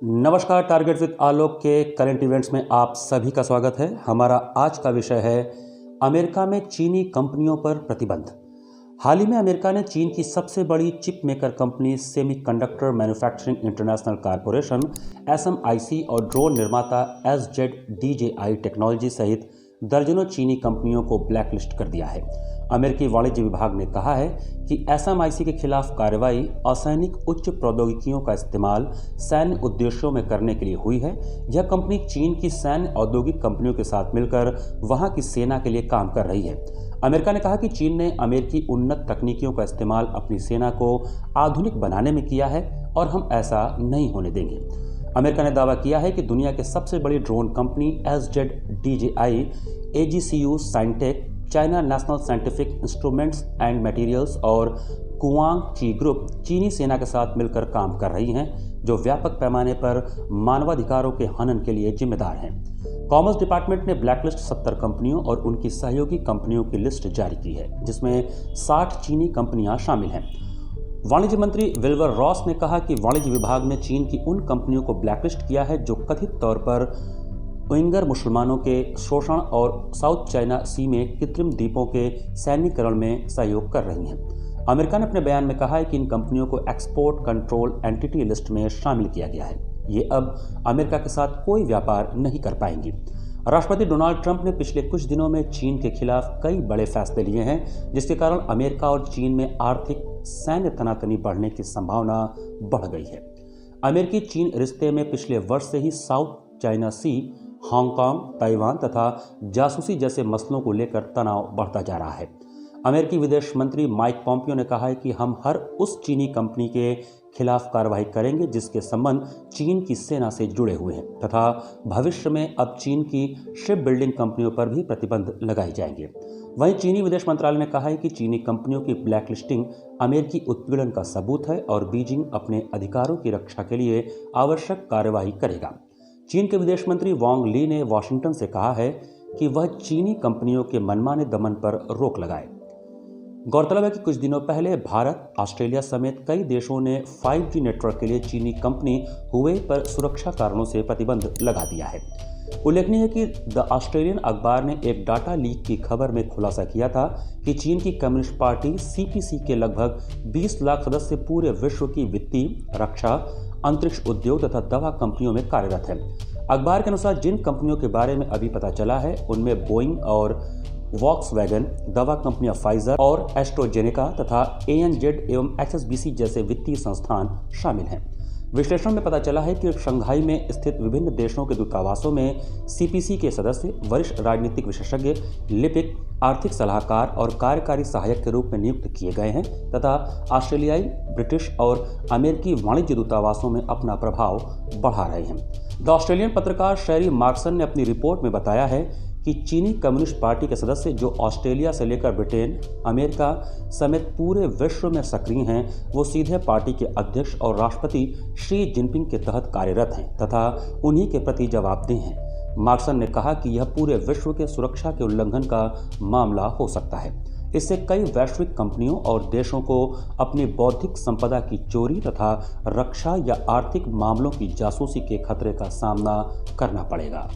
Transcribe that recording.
नमस्कार, target with आलोक के current events में आप सभी का स्वागत है। हमारा आज का विषय है अमेरिका में चीनी कंपनियों पर प्रतिबंध। हाल ही में अमेरिका ने चीन की सबसे बड़ी chip maker company semiconductor manufacturing international corporation SMIC और ड्रोन निर्माता SZ DJI टेक्नोलॉजी सहित दर्जनों चीनी कंपनियों को ब्लैकलिस्ट कर दिया है। अमेरिकी वाणिज्य विभाग ने कहा है कि SMIC के खिलाफ कार्रवाई असैनिक उच्च प्रौद्योगिकियों का इस्तेमाल सैन्य उद्देश्यों में करने के लिए हुई है। यह कंपनी चीन की सैन्य औद्योगिक कंपनियों के साथ मिलकर वहां की सेना के लिए काम कर रही है। अमेरिका ने कहा कि चीन ने अमेरिकी उन्नत तकनीकियों का इस्तेमाल अपनी सेना को आधुनिक बनाने में किया है और हम ऐसा नहीं होने देंगे। अमेरिका ने दावा किया है कि दुनिया के सबसे बड़ी drone company SZ DJI, AGCU Scientech, China national scientific instruments and materials और कुआंग ची ग्रुप चीनी सेना के साथ मिलकर काम कर रही हैं, जो व्यापक पैमाने पर मानवाधिकारों के हनन के लिए जिम्मेदार हैं। कॉमर्स डिपार्टमेंट ने ब्लैकलिस्ट 70 कंपनियों और उनकी सहयोगी कंपनियों की लिस्ट जारी की है, जिसमें 60 चीनी कंपनियां शामिल हैं। वाणिज्य मंत्री विल्बर रॉस ने कहा कि वाणिज्य विभाग ने चीन की उन कंपनियों को ब्लैकलिस्ट किया है जो कथित तौर पर उइगर मुसलमानों के शोषण और साउथ चाइना सी में कृत्रिम द्वीपों के सैन्यीकरण में सहयोग कर रही हैं। अमेरिका ने अपने बयान में कहा है कि इन कंपनियों को एक्सपोर्ट कंट्रोल एंटिटी लिस्ट में शामिल किया गया है। ये अब अमेरिका के साथ कोई व्यापार नहीं कर पाएंगी। राष्ट्रपति डोनाल्ड ट्रंप ने पिछले कुछ दिनों में चीन के खिलाफ कई बड़े फैसले लिए हैं, जिसके कारण अमेरिका और चीन में आर्थिक सैन्य तनातनी बढ़ने की संभावना बढ़ गई है। अमेरिकी चीन रिश्ते में पिछले वर्ष से ही साउथ चाइना सी, हांगकांग, ताइवान तथा जासूसी जैसे मसलों को लेकर तनाव बढ़ता जा रहा है। अमेरिकी विदेश मंत्री माइक पॉम्पियो ने कहा है कि हम हर उस चीनी कंपनी के खिलाफ कार्रवाई करेंगे जिसके संबंध चीन की सेना से जुड़े हुए हैं तथा भविष्य में अब चीन की शिप बिल्डिंग कंपनियों पर भी प्रतिबंध लगाए जाएंगे। वहीं चीनी विदेश मंत्रालय ने कहा है कि चीनी कंपनियों की ब्लैकलिस्टिंग अमेरिकी उत्पीड़न का सबूत है और बीजिंग अपने अधिकारों की रक्षा के लिए आवश्यक कार्रवाई करेगा। चीन के विदेश मंत्री वांग ली ने वाशिंगटन से कहा है कि वह चीनी कंपनियों के मनमाने दमन पर रोक लगाए। गौरतलब है कि कुछ दिनों पहले भारत, ऑस्ट्रेलिया समेत कई देशों ने 5G नेटवर्क के लिए चीनी कंपनी हुवे पर सुरक्षा कारणों से प्रतिबंध लगा दिया है। उल्लेखनीय है कि द ऑस्ट्रेलियन अखबार ने एक डाटा लीक की खबर में खुलासा किया था कि चीन की कम्युनिस्ट पार्टी CPC के लगभग 20 लाख सदस्य पूरे विश्व की वित्तीय, रक्षा, अंतरिक्ष उद्योग तथा दवा कंपनियों में कार्यरत है। अखबार के अनुसार जिन कंपनियों के बारे में अभी पता चला है उनमें बोइंग और वॉक्सवैगन, दवा कंपनियां फाइजर और एस्ट्रोजेनेका तथा ANZ एवं HSBC जैसे वित्तीय संस्थान शामिल हैं। विश्लेषण में पता चला है कि शंघाई में स्थित विभिन्न देशों के दूतावासों में CPC के सदस्य वरिष्ठ राजनीतिक विशेषज्ञ, लिपिक, आर्थिक सलाहकार और कार्यकारी सहायक के रूप में नियुक्त किए गए हैं तथा ऑस्ट्रेलियाई, ब्रिटिश और अमेरिकी वाणिज्य दूतावासों में अपना प्रभाव बढ़ा रहे हैं। द ऑस्ट्रेलियन पत्रकार शेरी मार्क्सन ने अपनी रिपोर्ट में बताया है कि चीनी कम्युनिस्ट पार्टी के सदस्य जो ऑस्ट्रेलिया से लेकर ब्रिटेन, अमेरिका समेत पूरे विश्व में सक्रिय हैं, वो सीधे पार्टी के अध्यक्ष और राष्ट्रपति शी जिनपिंग के तहत कार्यरत हैं तथा उन्हीं के प्रति जवाबदेह हैं। मार्क्सन ने कहा कि यह पूरे विश्व के सुरक्षा के उल्लंघन का मामला हो सकता है। इससे कई वैश्विक कंपनियों और देशों को अपनी बौद्धिक संपदा की चोरी तथा रक्षा या आर्थिक मामलों की जासूसी के खतरे का सामना करना पड़ेगा।